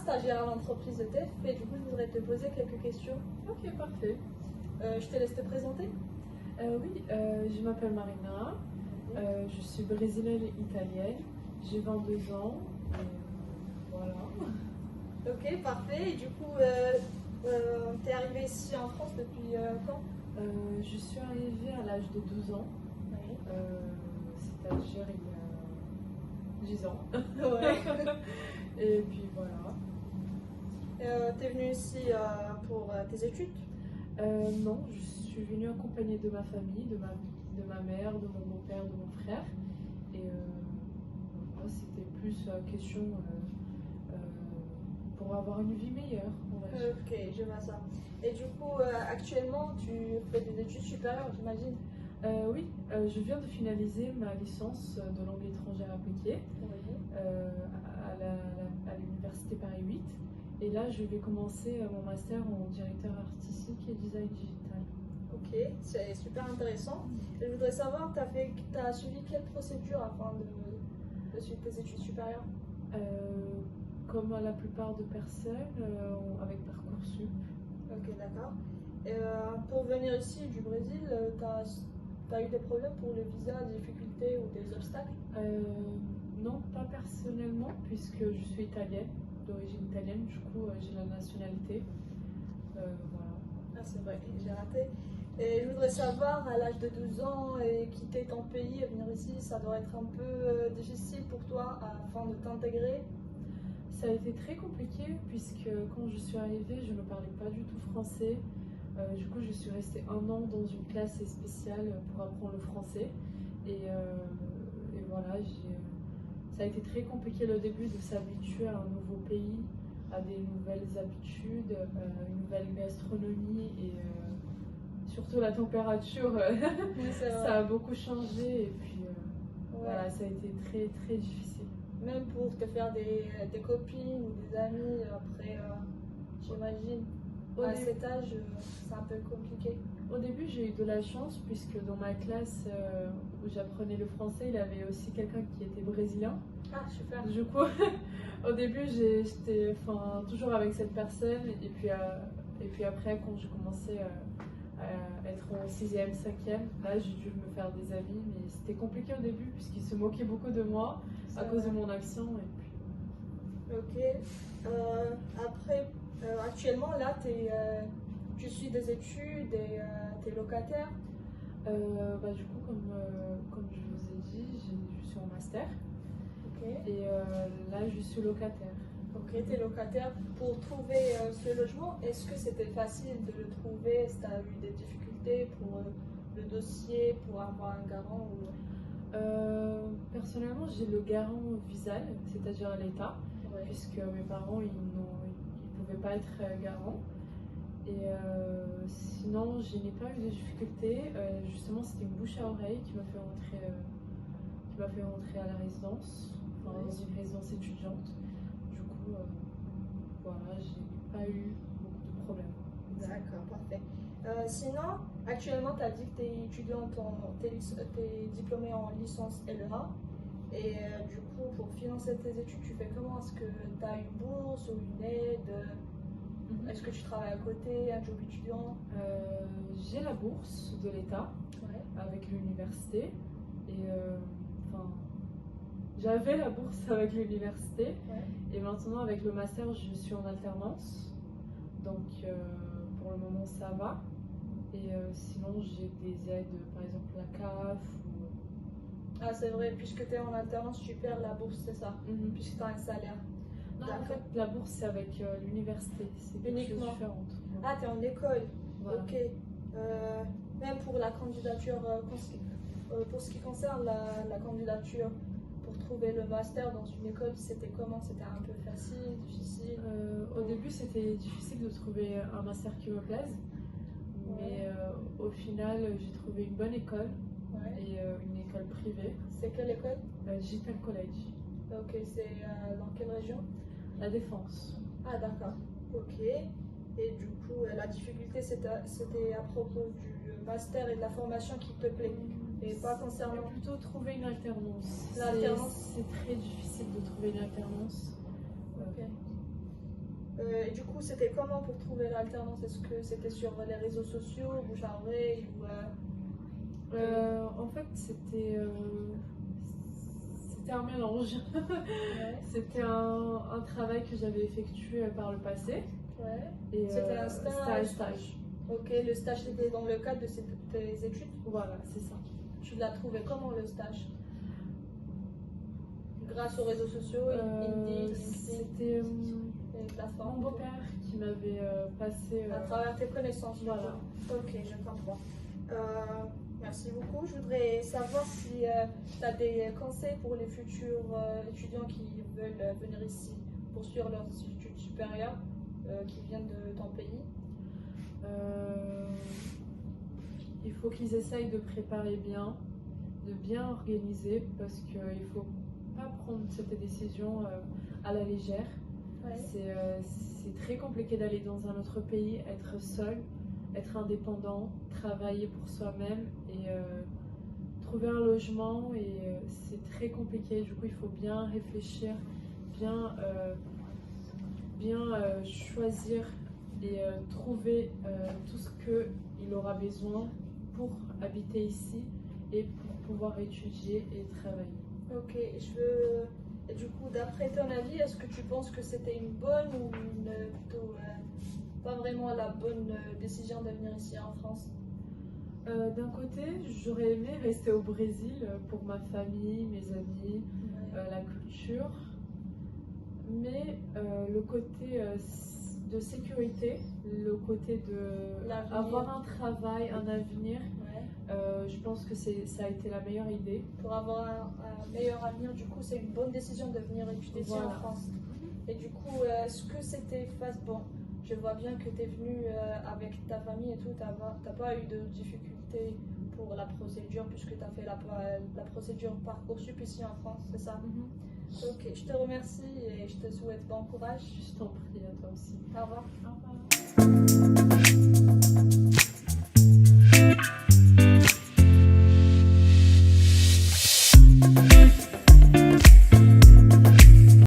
stagiaire à l'entreprise de TEF et du coup, je voudrais te poser quelques questions. Ok, parfait. Je te laisse te présenter. Oui, je m'appelle Marina, je suis brésilienne et italienne, j'ai 22 ans, voilà. Ok, parfait. Et du coup, t'es arrivée ici en France depuis quand? Je suis arrivée à l'âge de 12 ans, Oui. c'est-à-dire il y a 10 ans. Ouais. Et puis voilà. T'es venue ici pour tes études? Non, je suis venue accompagnée de ma famille, de ma mère, de mon beau-père, de mon frère. Et voilà, c'était plus question pour avoir une vie meilleure, on va dire. Ok, je vois ça. Et du coup, actuellement, tu fais des études supérieures, j'imagine? Oui, je viens de finaliser ma licence de langue étrangère appliquée Oui. à l'université Paris 8. Et là, je vais commencer mon master en directeur artistique et design digital. Ok, c'est super intéressant. Et je voudrais savoir, t'as suivi quelle procédure afin de suivre tes études supérieures? Comme la plupart de personnes, avec Parcoursup. Ok, d'accord. Et, pour venir ici du Brésil, t'as eu des problèmes pour le visa, des difficultés ou des obstacles? Non, pas personnellement, puisque je suis italienne, d'origine italienne, du coup j'ai la nationalité. Voilà. Ah, c'est vrai, j'ai raté. Et je voudrais savoir, à l'âge de 12 ans, et quitter ton pays et venir ici, ça doit être un peu difficile pour toi afin de t'intégrer? Ça a été très compliqué, puisque quand je suis arrivée, je ne parlais pas du tout français. Du coup, je suis restée 1 an dans une classe spéciale pour apprendre le français. Et voilà, ça a été très compliqué le début de s'habituer à un nouveau pays, à des nouvelles habitudes, une nouvelle gastronomie et surtout la température. Oui, c'est vrai. Ça a beaucoup changé et puis Ouais. voilà, ça a été très très difficile. Même pour te faire des copines ou des amis, après, j'imagine, à cet âge, c'est un peu compliqué. Au début, j'ai eu de la chance puisque dans ma classe où j'apprenais le français, il y avait aussi quelqu'un qui était brésilien. Ah, super. Du coup, au début, j'étais toujours avec cette personne et puis après, quand j'ai commencé à être en 6e, 5e, là, j'ai dû me faire des amis, mais c'était compliqué au début puisqu'ils se moquaient beaucoup de moi à cause de mon accent. Et puis... Ok. Après, actuellement, là, tu suis des études et tu es locataire. Du coup, comme je vous ai dit, je suis en master Ok. et là, je suis locataire. Ok, tu es locataire. Pour trouver ce logement, est-ce que c'était facile de le trouver? Est-ce que tu as eu des difficultés pour le dossier, pour avoir un garant Personnellement, j'ai le garant visal, c'est-à-dire l'État, Ouais. puisque mes parents ils pouvaient pas être garants. Et sinon, je n'ai pas eu de difficultés. Justement, c'était une bouche à oreille qui m'a fait rentrer à la résidence, dans une résidence étudiante. Du coup, voilà, j'ai pas eu beaucoup de problèmes. D'accord, parfait. Sinon, actuellement, tu as dit que tu es étudiante, tu es diplômée en licence LEA. Et du coup, pour financer tes études, tu fais comment? Est-ce que tu as une bourse ou une aide? Est-ce que tu travailles à côté, un job étudiant? J'ai la bourse de l'État avec l'université. Et j'avais la bourse avec l'université. Et maintenant, avec le master, je suis en alternance. Donc, pour le moment, ça va. Et sinon, j'ai des aides, par exemple la CAF ou... Ah, c'est vrai, puisque tu es en alternance, tu perds la bourse, c'est ça? Puisque tu as un salaire. Non, en fait, la bourse, c'est avec l'université. C'est quelque chose de différent. Ah, tu es en école. Voilà. Ok. Même pour la candidature, pour ce qui concerne la candidature, pour trouver le master dans une école, c'était comment? C'était un peu facile, difficile? Au début, c'était difficile de trouver un master qui me plaise. Mais au final, j'ai trouvé une bonne école et une école privée. C'est quelle école? Digital College. Ok, c'est dans quelle région? La Défense. Ah, d'accord. Ok. Et du coup, la difficulté, c'était à propos du master et de la formation qui te plaît, et pas concernant... Plutôt trouver une alternance. L'alternance? C'est très difficile de trouver une alternance. Ok. Et du coup, c'était comment pour trouver l'alternance? Est-ce que c'était sur les réseaux sociaux, bouche à oreille ou En fait, c'était un mélange. Ouais. C'était un travail que j'avais effectué par le passé. Ouais. Et C'était un c'était stage. un stage. Ok, le stage c'était dans le cadre de tes études. Voilà, c'est ça. Tu l'as trouvé comment le stage? Grâce aux réseaux sociaux, Indeed, LinkedIn, C'était les plateformes. mon beau-père qui m'avait passé. À travers tes connaissances. Voilà. Ok, je comprends. Merci beaucoup. Je voudrais savoir si tu as des conseils pour les futurs étudiants qui veulent venir ici poursuivre leurs études supérieures qui viennent de ton pays. Il faut qu'ils essayent de préparer bien, de bien organiser, parce qu'il ne faut pas prendre cette décision à la légère. Ouais. C'est très compliqué d'aller dans un autre pays, être seul, être indépendant, travailler pour soi-même et trouver un logement. Et c'est très compliqué. Du coup, il faut bien réfléchir, bien choisir et trouver tout ce qu'il aura besoin pour habiter ici et pour pouvoir étudier et travailler. Ok, et du coup, d'après ton avis, est-ce que tu penses que c'était une bonne ou plutôt pas vraiment la bonne décision de venir ici en France? D'un côté, j'aurais aimé rester au Brésil pour ma famille, mes amis, la culture, mais le côté de sécurité, le côté d'avoir un travail, un avenir, je pense que ça a été la meilleure idée. Pour avoir un meilleur avenir, du coup, c'est une bonne décision de venir étudier ici en France. Et du coup, est-ce que c'était facile? Bon, je vois bien que tu es venu avec ta famille et tout, t'as pas eu de difficultés pour la procédure puisque tu as fait la procédure Parcoursup ici en France, c'est ça? Ok, je te remercie et je te souhaite bon courage. Je t'en prie, à toi aussi. Au revoir. Au revoir.